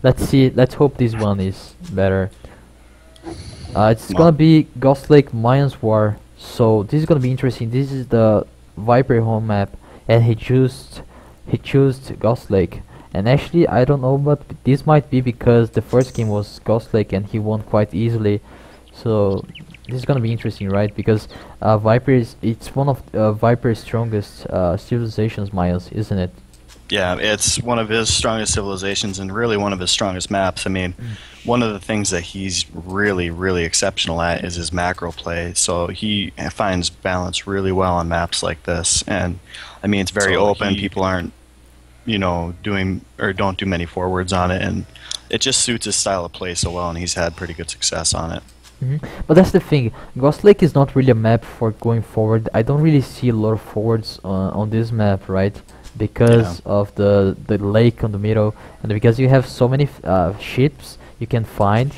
Let's see. Let's hope this one is better. It's Come gonna on. be Ghost Lake Mayans War. So this is gonna be interesting. This is the Viper home map, and he chose Ghost Lake. And actually, I don't know, but this might be because the first game was Ghost Lake and he won quite easily. So this is gonna be interesting, right? Because Viper it's one of Viper's strongest civilizations, Miles, isn't it? Yeah, it's one of his strongest civilizations and really one of his strongest maps. I mean, one of the things that he's really, really exceptional at is his macro play. So he finds balance really well on maps like this. And I mean, it's very So open. he- People aren't, doing or don't do many forwards on it, and it just suits his style of play so well. And he's had pretty good success on it. But that's the thing. Ghost Lake is not really a map for going forward. I don't really see a lot of forwards on this map, right? Because of the lake on the middle, and because you have so many ships you can find,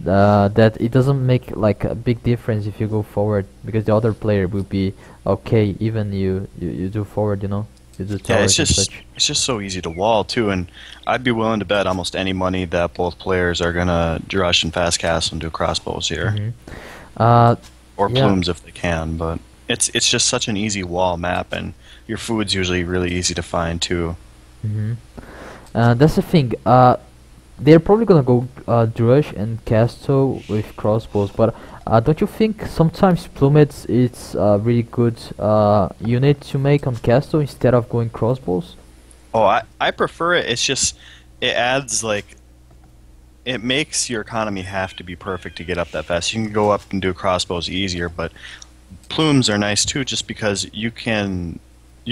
that it doesn't make like a big difference if you go forward, because the other player will be okay even you do forward, you do Yeah, towers and such. it's just so easy to wall too, and I'd be willing to bet almost any money that both players are gonna drush and fast castle and do crossbows here, Uh, or yeah. plumes if they can. But it's just such an easy wall map, and your food's usually really easy to find too. That's the thing. They're probably gonna go drush and castle with crossbows, but don't you think sometimes plumets is a really good unit to make on castle instead of going crossbows? Oh, I prefer it. It's just it adds like it makes your economy have to be perfect to get up that fast. You can go up and do crossbows easier, but plumes are nice too, just because you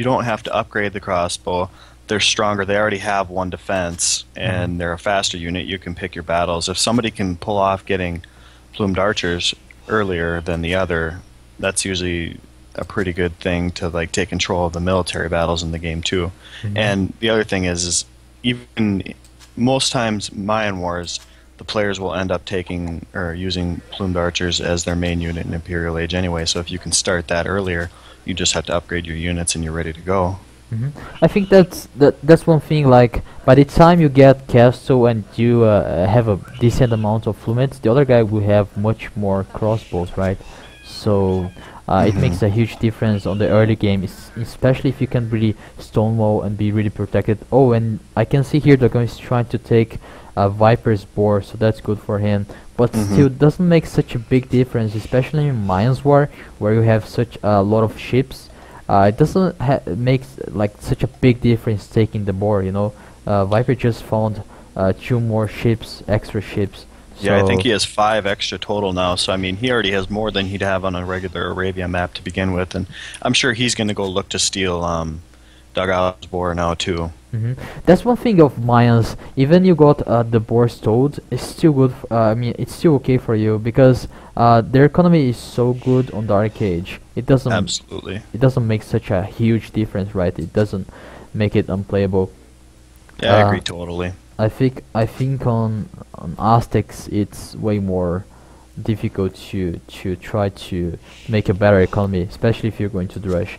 don't have to upgrade the crossbow. They're stronger. They already have one defense, and they're a faster unit. You can pick your battles. If somebody can pull off getting plumed archers earlier than the other, that's usually a pretty good thing to like take control of the military battles in the game too. And the other thing is even most times Mayan wars, the players will end up taking or using plumed archers as their main unit in Imperial Age anyway. So if you can start that earlier, you just have to upgrade your units and you're ready to go. I think that's one thing. Like by the time you get castle and you have a decent amount of flumets, the other guy will have much more crossbows, right? So it makes a huge difference on the early game, especially if you can really stonewall and be really protected. Oh, and I can see here the guy is trying to take Viper's boar, so that's good for him. But still, doesn't make such a big difference, especially in Mayans War, where you have such a lot of ships. It doesn't make like such a big difference taking the boar, Viper just found 2 more ships, extra ships. Yeah, I So think he has 5 extra total now, so I mean he already has more than he'd have on a regular Arabia map to begin with, and I'm sure he's going to go look to steal Dugout's boar now too. that's one thing of Mayans. Even you got the boar stowed, it's still good. I mean, it's still okay for you because their economy is so good on Dark Age. Absolutely. It doesn't make such a huge difference, right? It doesn't make it unplayable. Yeah, I Uh, agree totally. I think on Aztecs it's way more difficult to try to make a better economy, especially if you're going to drush.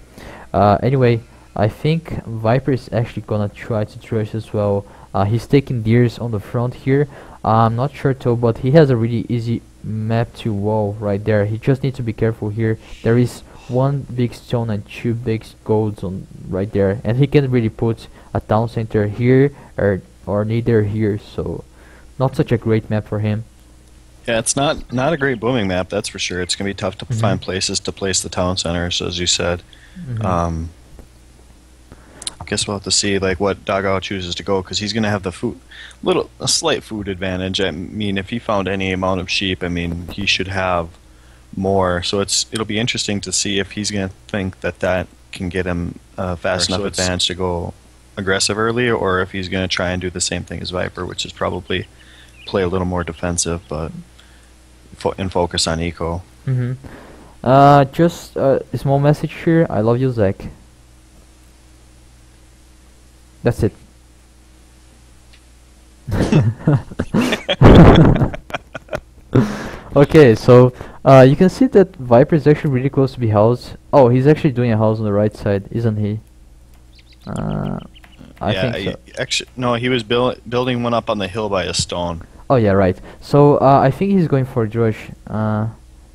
Anyway, I think Viper is actually gonna try to drush as well. He's taking deers on the front here. I'm not sure though, but he has a really easy map to wall right there. He just needs to be careful here. There is 1 big stone and 2 big golds on right there, and he can really put a town center here or neither here. So not such a great map for him. Yeah, it's not a great booming map, that's for sure. It's going to be tough to find places to place the town centers, as you said. I guess we'll have to see like what Dugout chooses to go, because he's going to have the a slight food advantage. I mean, if he found any amount of sheep, I mean, he should have more. So it'll be interesting to see if he's going to think that can get him fast enough advantage to go aggressive early, or if he's going to try and do the same thing as Viper, which is probably play a little more defensive, but and focus on eco. Just a small message here. I love you, Zach. That's it. Okay, so you can see that Viper is actually really close to be housed. Oh, he's actually doing a house on the right side, isn't he? I Yeah, think so. actually, no, he was building one up on the hill by a stone. Oh yeah, right. So I think he's going for drush,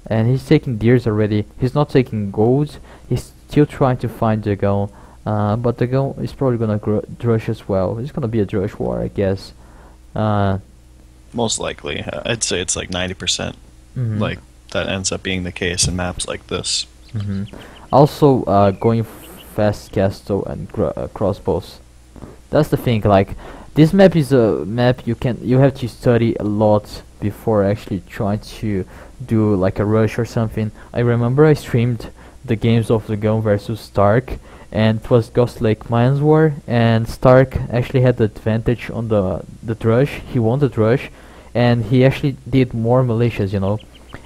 and he's taking deers already. He's not taking gold. He's still trying to find the gun, but the gun is probably gonna drush as well. It's gonna be a drush war, I guess. Uh, Most likely. I'd say it's like 90%. mhm, Like, that ends up being the case in maps like this. mhm. Also, going fast castle and crossbows. That's the thing. Like, this map is a map you have to study a lot before actually trying to do like a rush or something. I remember I streamed the games of the gun versus Stark, and it was Ghost Lake Mines War, and Stark actually had the advantage on the drush. He won the drush, and he actually did more militias, you know.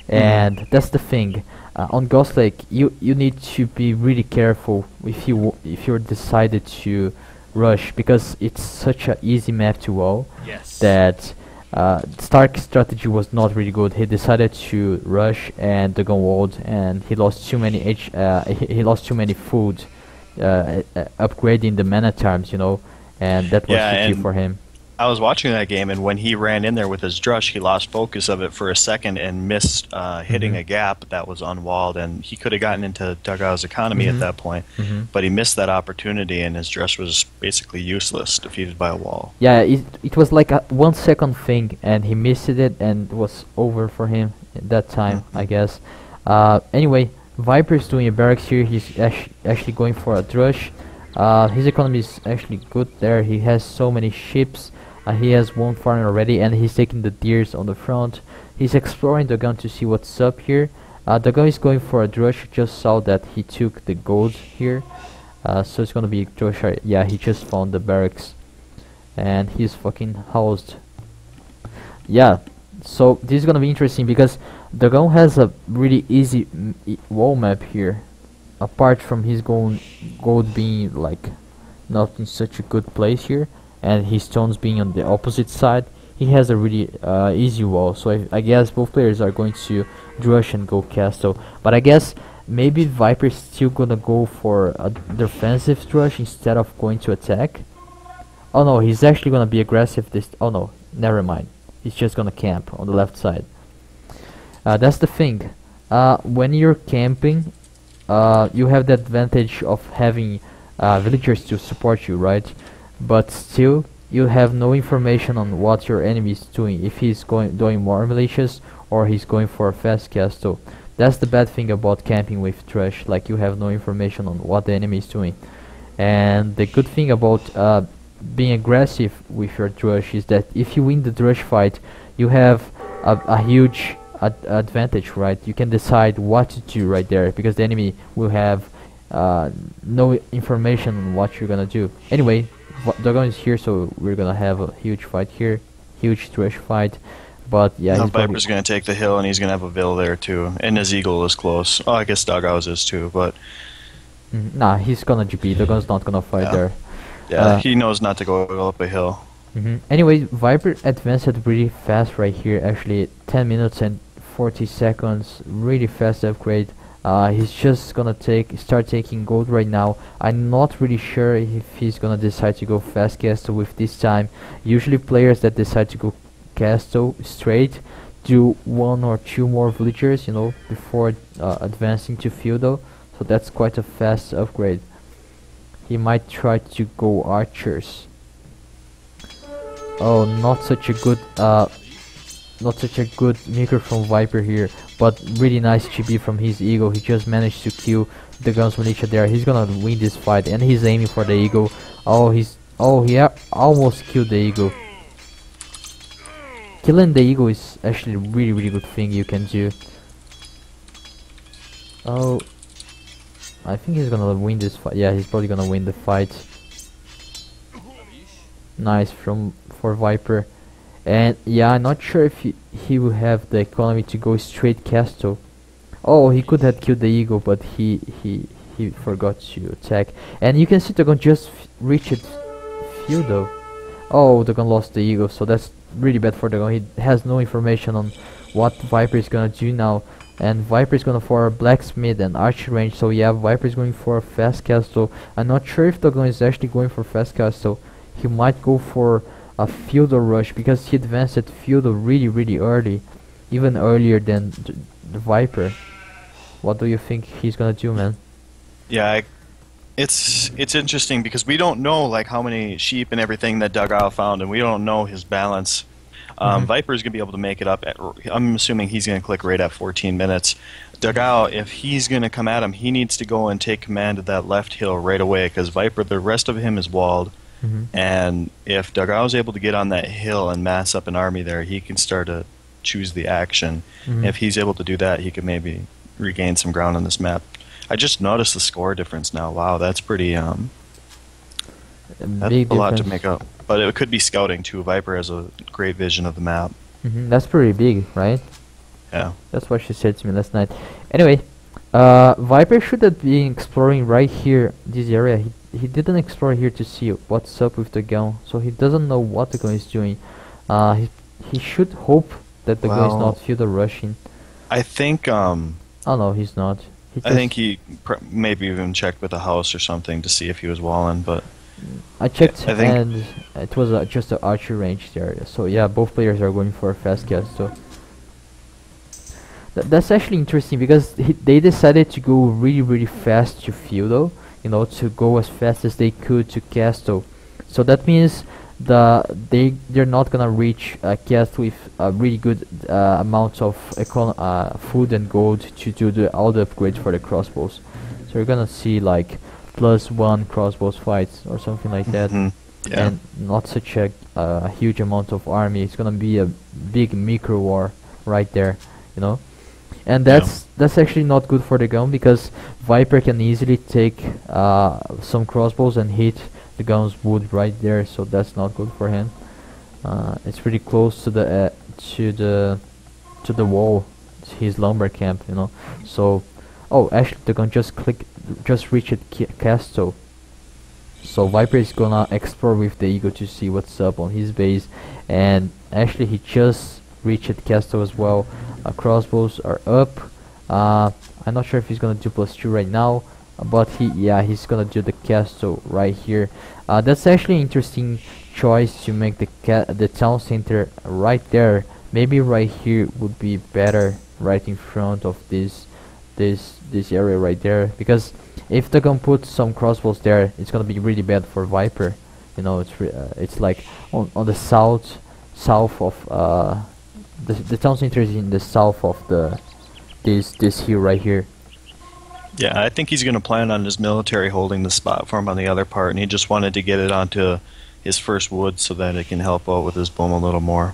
And that's the thing. On Ghost Lake, you need to be really careful if you're decided to rush, because it's such a easy map to wall that Stark's strategy was not really good. He decided to rush and the gun walled, and he lost too many he lost too many food upgrading the mana terms, you know, and that was Yeah, tricky and for him. I was watching that game, and when he ran in there with his drush, he lost focus of it for a second and missed hitting a gap that was unwalled, and he could have gotten into Dugout's economy at that point, but he missed that opportunity, and his drush was basically useless, defeated by a wall. Yeah, it was like a 1 second thing, and he missed it, and it was over for him at that time, I guess. Anyway, Viper's doing a barracks here. He's actually going for a drush. His economy is actually good there. He has so many ships. He has one farm already, and he's taking the deers on the front. He's exploring the gun to see what's up here. The guy is going for a drush. Just saw that he took the gold here, so it's gonna be drush. Yeah, he just found the barracks, and he's fucking housed. Yeah, so this is gonna be interesting because the gun has a really easy wall map here. Apart from his gold being like not in such a good place here, and his stones being on the opposite side, he has a really easy wall. So I guess both players are going to drush and go castle. But I guess maybe Viper's still gonna go for a defensive drush instead of going to attack. Oh no, he's actually gonna be aggressive this. Oh no, never mind. He's just gonna camp on the left side. That's the thing. When you're camping, you have the advantage of having villagers to support you, right? But still, you have no information on what your enemy is doing. If he's doing more militias or he's going for a fast castle. That's the bad thing about camping with drush. Like, you have no information on what the enemy is doing. And the good thing about being aggressive with your drush is that if you win the drush fight, you have a huge advantage, right? You can decide what to do right there, because the enemy will have no information on what you're gonna do. Anyway, Dragon is here, so we're gonna have a huge fight here, huge drush fight. But yeah, No, he's Viper's going to take the hill, and he's going to have a Vill there too, and his eagle is close. Oh, I guess Doghouse is too, but nah, he's gonna GP. Dragon's not gonna fight Yeah. there. yeah, he knows not to go up a hill. Anyway, Viper advanced really fast right here. Actually, 10 minutes and 40 seconds. Really fast upgrade. He's just gonna start taking gold right now. I'm not really sure if he's gonna decide to go fast castle with this time. Usually players that decide to go castle straight do 1 or 2 more villagers, you know, before advancing to feudal. So that's quite a fast upgrade. He might try to go archers. Oh, not such a good meeker from Viper here, but really nice GB from his eagle. He just managed to kill the guns militia there. He's gonna win this fight, and he's aiming for the eagle. Oh, he almost killed the eagle. Killing the eagle is actually a really good thing you can do. Oh, I think he's gonna win this fight. Yeah, he's probably gonna win the fight. Nice for Viper. And yeah, I'm not sure if he will have the economy to go straight castle. Oh, he could have killed the eagle, but he forgot to attack. And you can see the gun just reached feudal. Oh, the gun lost the eagle, so that's really bad for the gun. He has no information on what Viper is gonna do now. And Viper is gonna for a blacksmith and archer range. So yeah, Viper is going for a fast castle. I'm not sure if the gun is actually going for fast castle. he might go for a feudal rush because he advanced at feudal really early, even earlier than the Viper. What do you think he's gonna do, man? Yeah, it's interesting because we don't know like how many sheep and everything that Dugao found, and we don't know his balance. Viper's gonna be able to make it up. I'm assuming he's gonna click right at 14 minutes. Dugao, if he's gonna come at him, he needs to go and take command of that left hill right away because Viper, the rest of him is walled. And if Dugao is able to get on that hill and mass up an army there, he can start to choose the action. If he's able to do that, he could maybe regain some ground on this map. I just noticed the score difference now. Wow, that's pretty that's a lot to make up. But it could be scouting too. Viper has a great vision of the map. That's pretty big, right? Yeah. That's what she said to me last night. Anyway, Viper should have been exploring right here, this area. He didn't explore here to see what's up with the gun, so he doesn't know what the gun is doing. He should hope that the gun is not feudal rushing. I think oh no, he's not. I think he maybe even checked with the house or something to see if he was walling, but I checked and it was just an archery range there. So yeah, both players are going for a fast cast. So that's actually interesting because they decided to go really fast to feudal, you know, to go as fast as they could to castle. So that means they're not gonna reach castle with a really good amount of food and gold to do all the upgrades for the crossbows. So you're gonna see like +1 crossbows fights or something like that, and not such a huge amount of army. It's gonna be a big micro war right there, you know. And that's actually not good for the gun because Viper can easily take some crossbows and hit the gun's wood right there, so that's not good for him. It's pretty close to the wall, his lumber camp, you know. So actually the gun just reached castle. So Viper is gonna explore with the eagle to see what's up on his base, and actually he just reached castle as well. Crossbows are up. I'm not sure if he's gonna do +2 right now, but he's gonna do the castle right here. That's actually an interesting choice to make the town center right there. Maybe right here would be better, right in front of this area right there, because if they're gonna put some crossbows there, it's gonna be really bad for Viper. You know, it's like on the south of the town center is in the south of this hill right here. Yeah, I think he's going to plan on his military holding the spot for him on the other part, and he just wanted to get it onto his first wood so that it can help out with his boom a little more.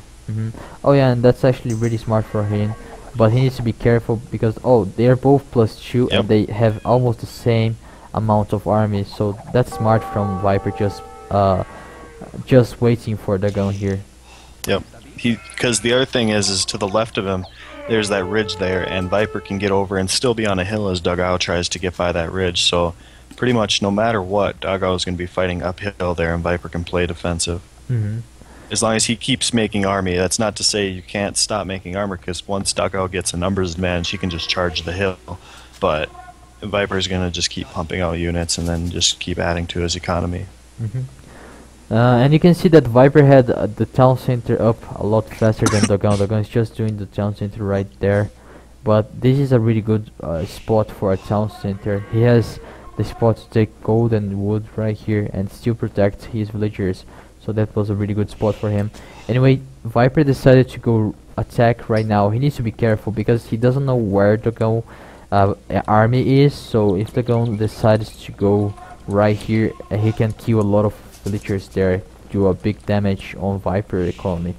Oh yeah, and that's actually really smart for him, but he needs to be careful because they're both +2 and they have almost the same amount of army, so that's smart from Viper, just waiting for the gun here. Yep. Because the other thing is to the left of him, there's that ridge there, and Viper can get over and still be on a hill as Dugao tries to get by that ridge. So pretty much no matter what, Dugao is going to be fighting uphill there, and Viper can play defensive. As long as he keeps making army. That's not to say you can't stop making armor, because once Dugao gets a numbers advantage, he can just charge the hill. But Viper's going to just keep pumping out units and then just keep adding to his economy. And you can see that Viper had the town center up a lot faster than Dogon. Dogon is just doing the town center right there. But this is a really good spot for a town center. He has the spot to take gold and wood right here and still protect his villagers. So that was a really good spot for him. Anyway, Viper decided to go attack right now. He needs to be careful because he doesn't know where Dogon army is. So if Dogon decides to go right here, he can kill a lot of villagers there, do a big damage on Viper economy.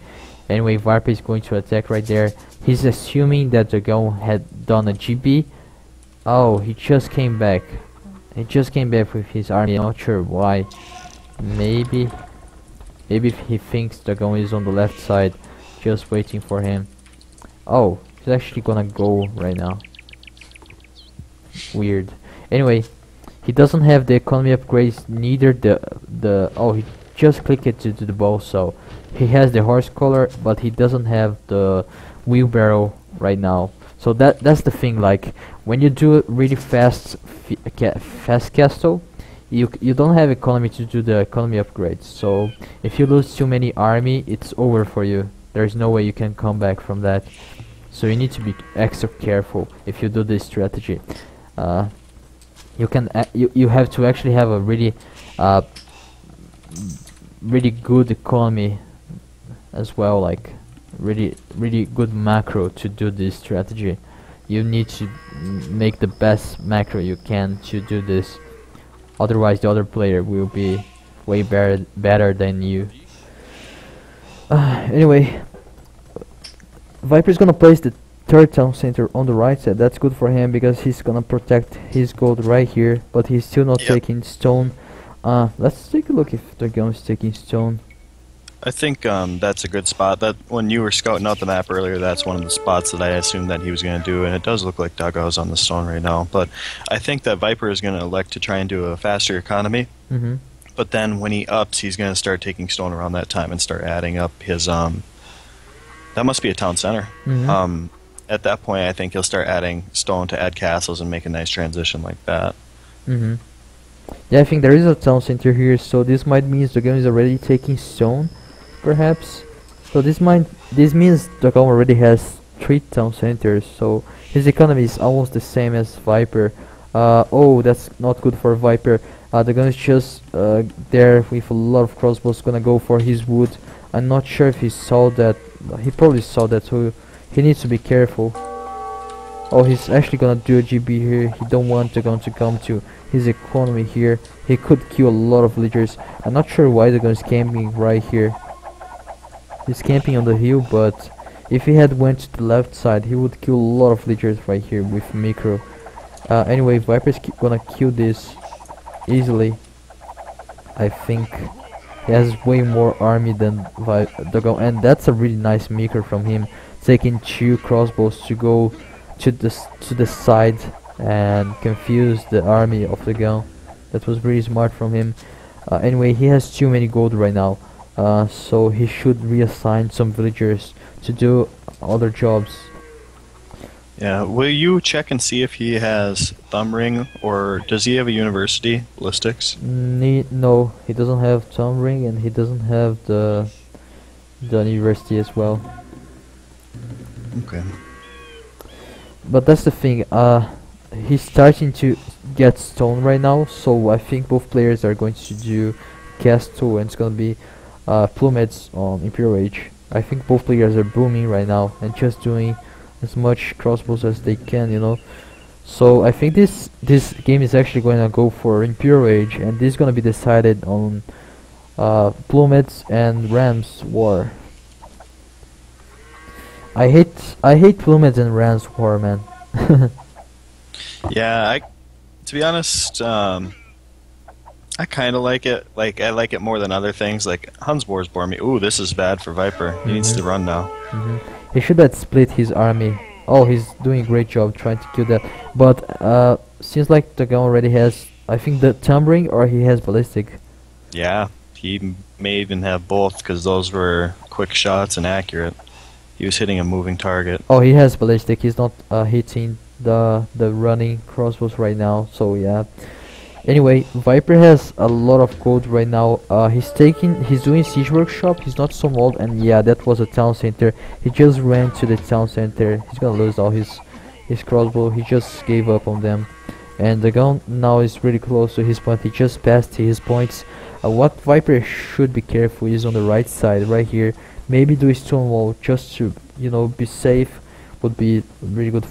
Anyway, Viper is going to attack right there. He's assuming that the gun had done a GB. Oh, he just came back. He just came back with his army. I'm not sure why. Maybe he thinks the gun is on the left side, just waiting for him. Oh, he's actually gonna go right now. Weird. Anyway, he doesn't have the economy upgrades, neither he just clicked it to the bow, so he has the horse collar, but he doesn't have the wheelbarrow right now. So that's the thing, like when you do really fast castle, you don't have economy to do the economy upgrades. So if you lose too many army, it's over for you. There's no way you can come back from that. So you need to be extra careful if you do this strategy. You have to actually have a really really good economy as well, like really good macro to do this strategy. You need to make the best macro you can to do this, otherwise the other player will be way better than you. Anyway, Viper's gonna place the third town center on the right side. That's good for him because he's gonna protect his gold right here, but he's still not taking stone. Let's take a look if the gun is taking stone. I think that's a good spot. That when you were scouting out the map earlier, that's one of the spots that I assumed that he was going to do, and it does look like Dugou's on the stone right now. But I think that Viper is going to elect to try and do a faster economy. But then when he ups, he's going to start taking stone around that time and start adding up his that must be a town center. At that point, I think he'll start adding stone to add castles and make a nice transition like that. Yeah, I think there is a town center here, so this might mean the gun is already taking stone, perhaps. So this means the gun already has 3 town centers, so his economy is almost the same as Viper. Oh, that's not good for Viper. The gun is just there with a lot of crossbows, gonna go for his wood. I'm not sure if he saw that. He probably saw that, so he needs to be careful. Oh, he's actually gonna do a GB here. He don't want the gun to come to his economy here. He could kill a lot of villagers. I'm not sure why the gun is camping right here. He's camping on the hill, but if he had went to the left side, he would kill a lot of villagers right here with micro. Anyway, Viper's gonna kill this easily. I think he has way more army than the gun, and that's a really nice micro from him, taking 2 crossbows to go to the side and confuse the army of the gun. That was really smart from him. Anyway, he has too many gold right now, so he should reassign some villagers to do other jobs. Yeah, will you check and see if he has thumb ring, or does he have a university ballistics? No, he doesn't have thumb ring, and he doesn't have the university as well. Okay. But that's the thing, he's starting to get stone right now, so I think both players are going to do castle, and it's gonna be plumets on Imperial Age. I think both players are booming right now and just doing as much crossbows as they can, you know. So I think this game is actually going to go for Imperial Age, and this is going to be decided on plumets and rams war. I hate plumets and rams war, man. Yeah, to be honest, I kind of like it. Like, I like it more than other things. Like, Hunsbor's bore me. Ooh, this is bad for Viper. He needs to run now. He should have split his army. Oh, he's doing a great job trying to kill that. But seems like the gun already has, I think, the tumbling, or he has ballistic. Yeah, he may even have both, because those were quick shots and accurate. He was hitting a moving target. Oh, he has ballistic. He's not hitting the running crossbows right now. So yeah. Anyway, Viper has a lot of gold right now. He's doing siege workshop. He's not so old, and yeah, that was a town center. He just ran to the town center. He's gonna lose all his crossbow. He just gave up on them, and the gun now is really close to his point. He just passed his points. What Viper should be careful is on the right side, right here. Maybe do a stone wall just to, you know, be safe. Would be really good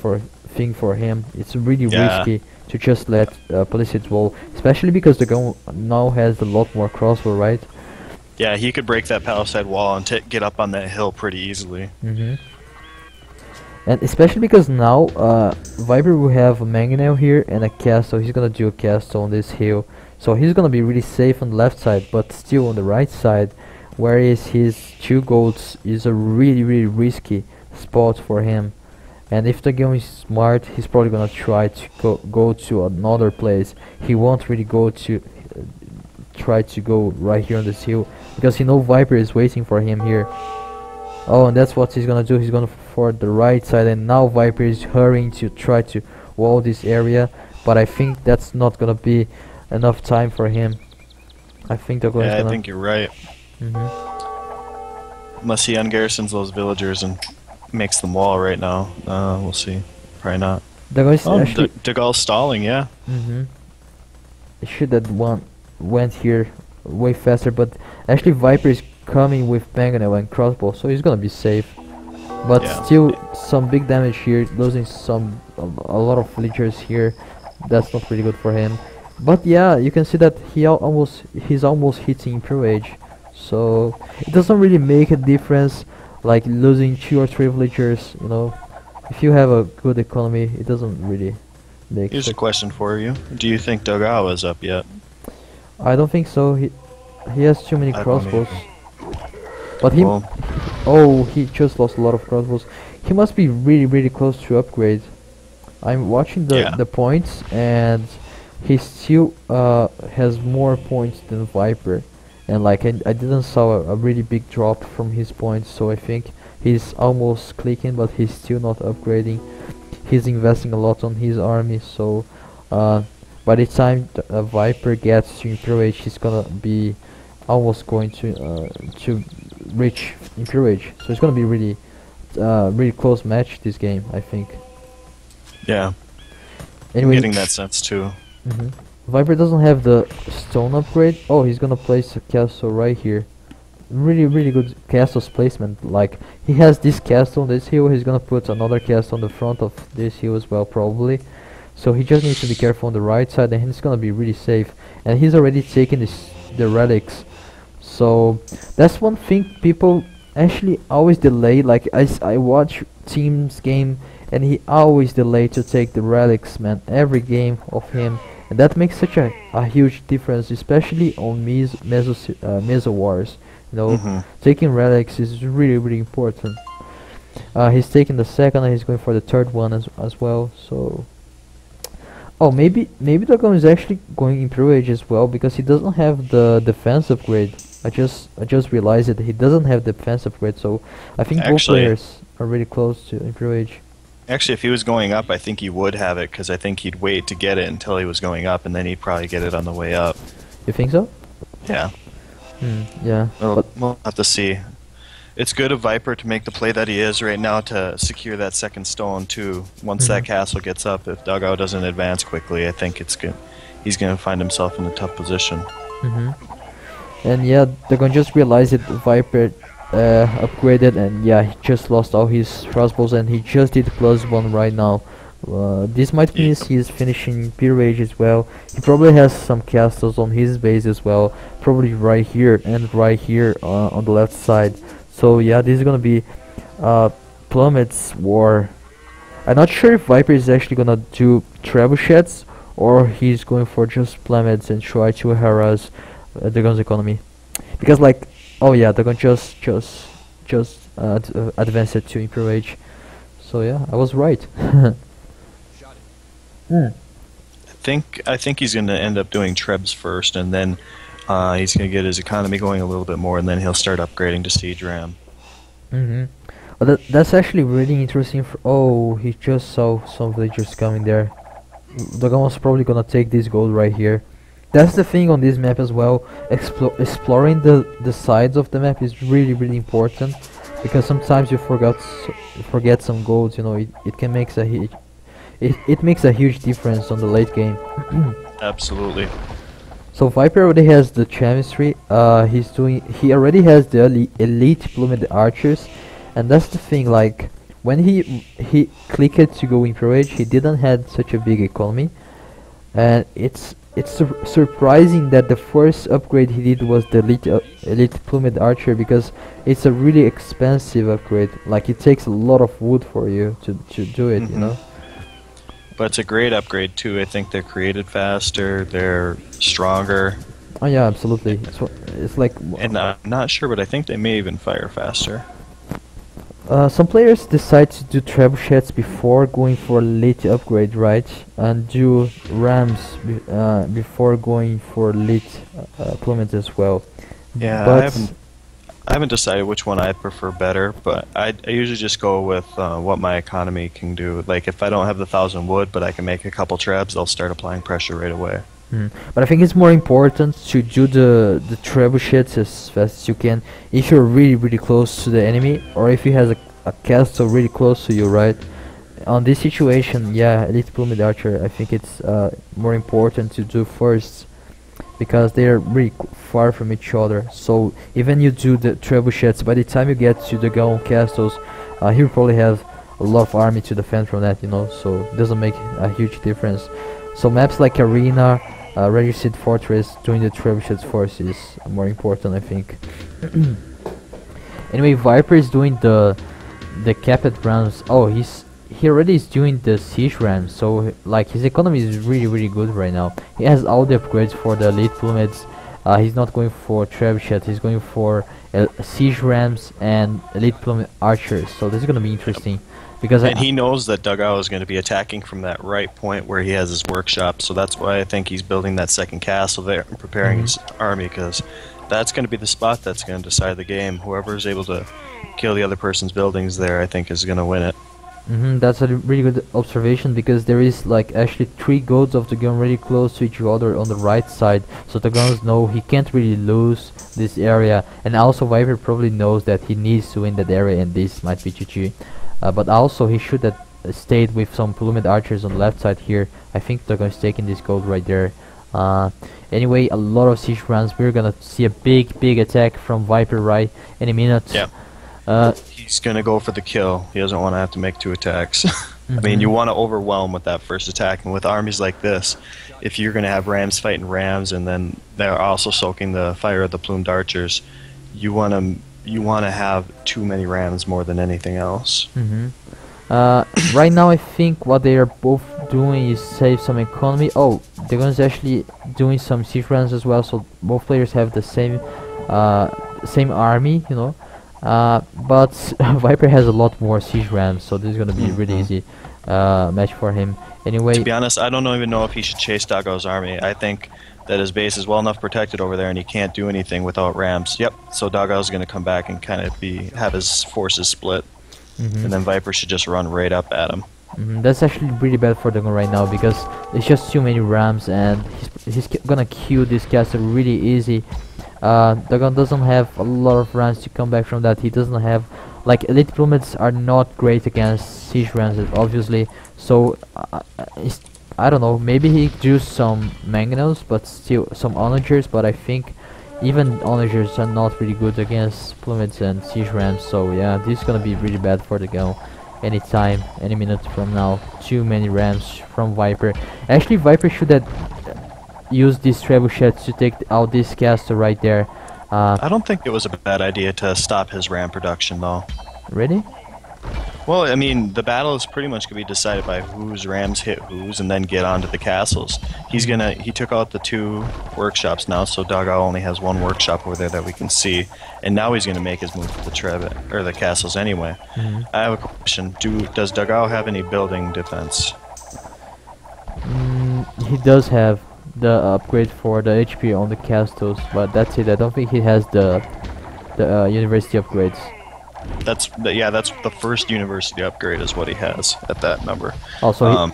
thing for him. It's really risky to just let Palisades wall, especially because the gun now has a lot more crossbow, right? Yeah, he could break that palisade wall and get up on that hill pretty easily. And especially because now Viper will have a mangonel here and a castle. He's gonna do a castle on this hill, so he's gonna be really safe on the left side, but still on the right side, whereas his 2 golds is a really risky spot for him. And if the game is smart, he's probably gonna try to go to another place. He won't really try to go right here on this hill, because he knows Viper is waiting for him here. Oh, and that's what he's gonna do. He's gonna for the right side, and now Viper is hurrying to try to wall this area. But I think that's not gonna be enough time for him. I think they're going Yeah, I to. think you're right. Unless he ungarrisons those villagers and makes them wall right now. We'll see. Probably not. They're going to Oh, actually. De Gaulle's stalling, yeah. It should have went here way faster, but actually Viper is coming with mangonel and crossbow, so he's gonna be safe. But Yeah. still, some big damage here, losing a lot of villagers here. That's not really good for him. But yeah, you can see that he's almost hitting FeAge, so it doesn't really make a difference. Like losing 2 or 3 villagers, you know, if you have a good economy, it doesn't really make. Here's a question for you. Do you think Dogao is up yet? I don't think so. He has too many I don't crossbows. either. But he Well, oh, he just lost a lot of crossbows. He must be really close to upgrade. I'm watching the points, and he still has more points than Viper. And like I didn't saw a really big drop from his points, so I think he's almost clicking, but he's still not upgrading. He's investing a lot on his army, so by the time Viper gets to FeAge, he's gonna be almost going to reach FeAge. So it's gonna be really close match this game, I think. yeah. Anyway, I'm getting that sense too. Viper doesn't have the stone upgrade. Oh, he's gonna place a castle right here. Really good castle's placement. Like, he has this castle on this hill, he's gonna put another castle on the front of this hill as well, probably. So he just needs to be careful on the right side, and he's gonna be really safe. And he's already taken the relics. So that's one thing people actually always delay. Like, I watch Team's game, and he always delay to take the relics, man. Every game of him. And that makes such a huge difference, especially on Meso Wars. You know, taking relics is really important. He's taking the second, and he's going for the third one as well. So, oh, maybe Dragon is actually going Imperial Age as well, because he doesn't have the defense upgrade. I just realized that he doesn't have the defense upgrade. So I think both players are really close to Imperial Age. Actually, if he was going up, I think he would have it, because I think he'd wait to get it until he was going up, and then he'd probably get it on the way up. You think so? Yeah. Yeah. We'll have to see. It's good of Viper to make the play that he is right now to secure that second stone too. Once that castle gets up, if Dogao doesn't advance quickly, I think it's good. He's going to find himself in a tough position. And yeah, they're gonna just realize that Viper upgraded, and yeah, he just lost all his crossbows, and he just did +1 right now. This might mean he's finishing FeAge as well. He probably has some castles on his base as well, probably right here and right here on the left side. So yeah, this is gonna be Plummet's war. I'm not sure if Viper is actually gonna do trebuchets, or he's going for just Plummets and try to harass the gun's economy. Because like, oh yeah, they're gonna just advance it to FeAge. So yeah, I was right. I think he's going to end up doing trebs first, and then he's going to get his economy going a little bit more, and then he'll start upgrading to siege ram. Well, that's actually really interesting. Oh, he just saw some villagers coming there. The gun was probably gonna take this gold right here. That's the thing on this map as well. Exploring the sides of the map is really important, because sometimes you forget some golds. You know, it can make it makes a huge difference on the late game. Absolutely. So Viper already has the chemistry. He already has the elite plumed archers, and that's the thing. Like, when he clicked to go in FeAge, he didn't have such a big economy, and it's surprising that the first upgrade he did was the elite plumed archer, because it's a really expensive upgrade. Like, it takes a lot of wood for you to do it, you know. But it's a great upgrade too. I think they're created faster, they're stronger. Oh yeah, absolutely. It's like, and I'm not sure, but I think they may even fire faster. Some players decide to do trebuchets before going for elite upgrade, right? And do rams before going for elite plumets as well. Yeah, but I haven't decided which one I prefer better, but I usually just go with what my economy can do. Like, if I don't have the 1,000 wood, but I can make a couple trebs, I'll start applying pressure right away. But I think it's more important to do the trebuchets as fast as you can if you're really close to the enemy, or if he has a castle really close to you, right? On this situation, yeah, elite plummet archer, I think it's more important to do first, because they are really far from each other. So even you do the trebuchets, by the time you get to the gun castles, he will probably have a lot of army to defend from that, you know, so it doesn't make a huge difference. So maps like Arena, Registered Fortress, doing the trebuchets first is more important, I think. Anyway, Viper is doing the capped rounds. Oh, he already is doing the siege rams, so like his economy is really good right now. He has all the upgrades for the elite plummets. He's not going for trebuchet, he's going for siege rams and elite plummet archers, so this is gonna be interesting. Because and he knows that Dugout is going to be attacking from that right point where he has his workshop, so that's why I think he's building that second castle there and preparing his army, because that's going to be the spot that's going to decide the game. Whoever is able to kill the other person's buildings there, I think, is going to win it. That's a really good observation, because there is like actually 3 goals of the gun really close to each other on the right side, so the guns know he can't really lose this area, and also Viper probably knows that he needs to win that area, and this might be GG. But also he should have stayed with some plummet archers on the left side here. I think they're gonna stake in this gold right there. Anyway, a lot of siege rounds. We're gonna see a big attack from Viper right any minute. Yeah. He's gonna go for the kill. He doesn't want to have to make 2 attacks. I mean, you want to overwhelm with that first attack, and with armies like this, if you're gonna have rams fighting rams, and then they're also soaking the fire of the plumed archers, you want to have too many rams more than anything else. Right now I think what they are both doing is save some economy. Oh, the gun's actually doing some siege rams as well, so both players have the same army, you know. But Viper has a lot more siege rams, so this is gonna be a really easy match for him. Anyway, to be honest, I don't even know if he should chase Dugout's army. I think that his base is well enough protected over there, and he can't do anything without rams. Yep. So Dugout's going to come back and kind of have his forces split, and then Viper should just run right up at him. That's actually really bad for the gun right now, because it's just too many rams, and he's gonna kill this castle really easy. The gun doesn't have a lot of rams to come back from that. He doesn't have, like, elite plummets are not great against siege rams, obviously. So I don't know, maybe he drew some mangonels, but still some onagers, but I think even onagers are not really good against plummets and siege rams. So yeah, this is gonna be really bad for the gun. Anytime, any minute from now. Too many rams from Viper. Actually, Viper should have used these trebuchets to take out this castle right there. I don't think it was a bad idea to stop his ram production, though. Really? Well, I mean, the battle is pretty much going to be decided by whose rams hit whose, and then get onto the castles. He took out the 2 workshops now, so Dugout only has 1 workshop over there that we can see, and now he's going to make his move to the castles anyway. I have a question: does Dugout have any building defense? He does have the upgrade for the HP on the castles, but that's it. I don't think he has the university upgrades. That's the first university upgrade is what he has at that number. Also,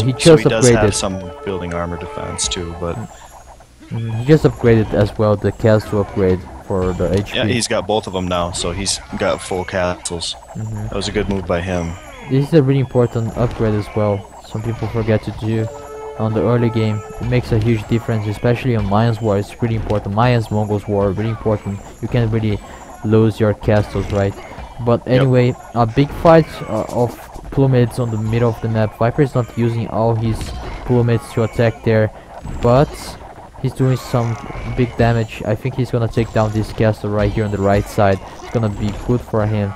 he just so he does upgraded. have some building armor defense too, but he just upgraded as well the castle upgrade for the HP. yeah, he's got both of them now, so he's got full castles. That was a good move by him. This is a really important upgrade as well. Some people forget to do on the early game. It makes a huge difference, especially on Mayans War. It's really important. Mayans Mongols War, really important. You can't really lose your castles, right? But anyway, a big fight of plummets on the middle of the map. Viper is not using all his plummets to attack there, but he's doing some big damage. I think he's gonna take down this castle right here on the right side. It's gonna be good for him.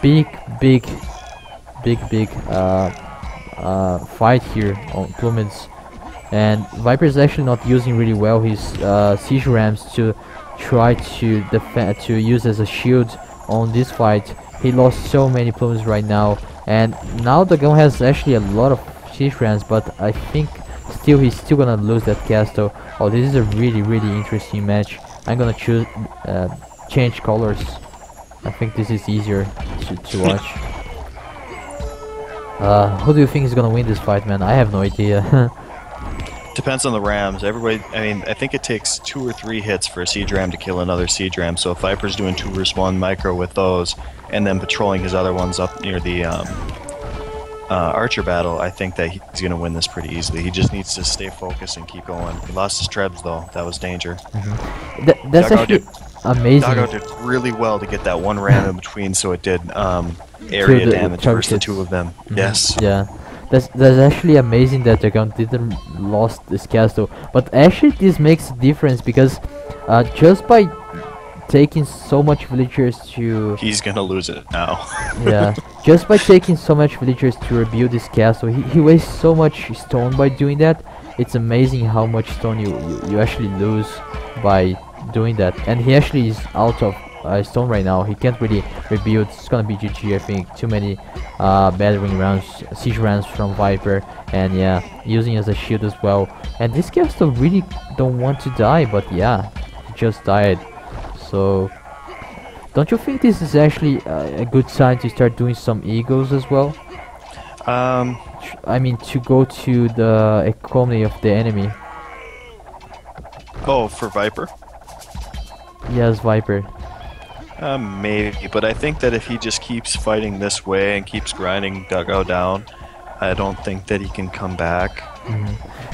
Big fight here on plummets, and Viper is actually not using really well his siege rams to try to defend, to use as a shield on this fight. He lost so many plummets right now, and now the gun has actually a lot of siege rams, but I think he's still gonna lose that castle. Oh, this is a really interesting match. I'm gonna choose change colors. I think this is easier to watch. Who do you think is gonna win this fight, man? I have no idea. Depends on the rams. Everybody, I mean, I think it takes 2 or 3 hits for a siege ram to kill another siege ram. So if Viper's doing 2 versus 1 micro with those, and then patrolling his other ones up near the archer battle, I think that he's going to win this pretty easily. He just needs to stay focused and keep going. He lost his trebs though. That was danger. That's actually amazing. Doggo did really well to get that one ram in between, so it did area damage versus the 2 of them. Yes. Yeah. That's actually amazing that Dragon didn't lost this castle. But actually this makes a difference because just by taking so much villagers to... He's gonna lose it now. Yeah, just by taking so much villagers to rebuild this castle, he wastes so much stone by doing that. It's amazing how much stone you actually lose by doing that. And he actually is out of stone right now. He can't really rebuild. It's gonna be GG, I think. Too many battering rounds, siege rounds from Viper, and yeah, using as a shield as well. And this castle really don't want to die, but yeah, he just died. So, don't you think this is actually a good sign to start doing some eagles as well? I mean, to go to the economy of the enemy. Oh, for Viper? Yes, Viper. Maybe, but I think that if he just keeps fighting this way and keeps grinding Dugout down, I don't think that he can come back.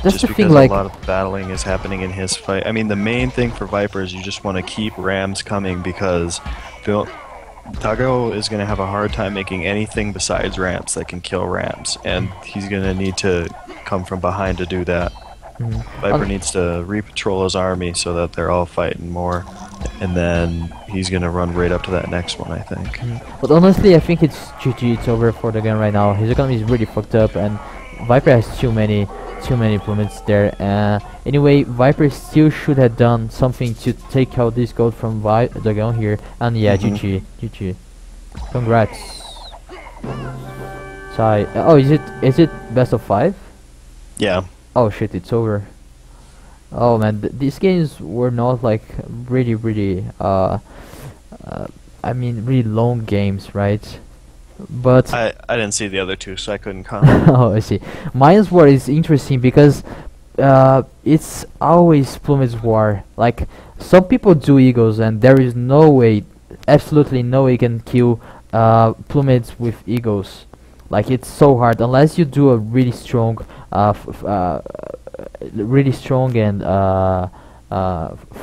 That's just the thing, because like, a lot of battling is happening in his fight. I mean, the main thing for Viper is you just want to keep rams coming because Doggo is going to have a hard time making anything besides ramps that can kill rams, and he's going to need to come from behind to do that. Viper needs to re-patrol his army so that they're all fighting more, and then he's going to run right up to that next one, I think. But honestly, I think it's GG, it's over for the game right now. His economy is really fucked up, and Viper has too many improvements there. Anyway, Viper still should have done something to take out this gold from the gun here, and yeah, GG. Congrats. Tie. Oh, is it best of 5? Yeah. Oh shit, it's over. Oh man, these games were not like really I mean really long games, right? But I didn't see the other 2, so I couldn't comment. oh, I see. Mines War is interesting because it's always Plumage War. Like, some people do eagles, and there is no way, absolutely no way you can kill Plumage with eagles. Like, it's so hard unless you do a really strong and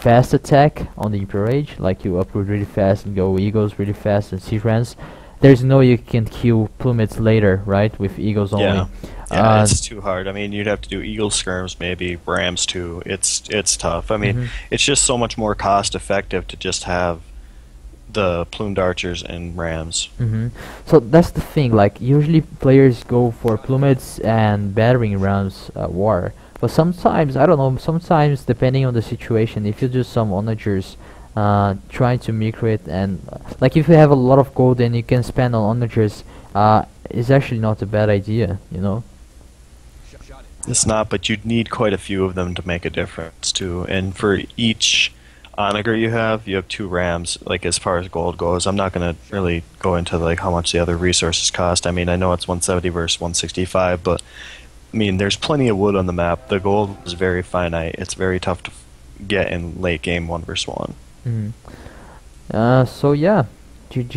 fast attack on the Imperial. Like, you upload really fast and go eagles really fast and siege runs. There's no way you can kill plummets later, right? With eagles only. Yeah, it's too hard. I mean, you'd have to do eagle skirms, maybe rams too. It's tough. I mean, it's just so much more cost effective to just have the plumed archers and rams. So that's the thing. Like, usually players go for plummets and battering rams war. But sometimes, I don't know. Sometimes, depending on the situation, if you do some onagers, trying to micro it, and like if you have a lot of gold and you can spend on onagers, is actually not a bad idea, you know. It's not, but you'd need quite a few of them to make a difference too. And for each onager you have 2 rams. Like, as far as gold goes, I'm not gonna really go into like how much the other resources cost. I mean, I know it's 170 versus 165, but I mean, there's plenty of wood on the map. The gold is very finite. It's very tough to get in late game 1 versus 1. So yeah, GG.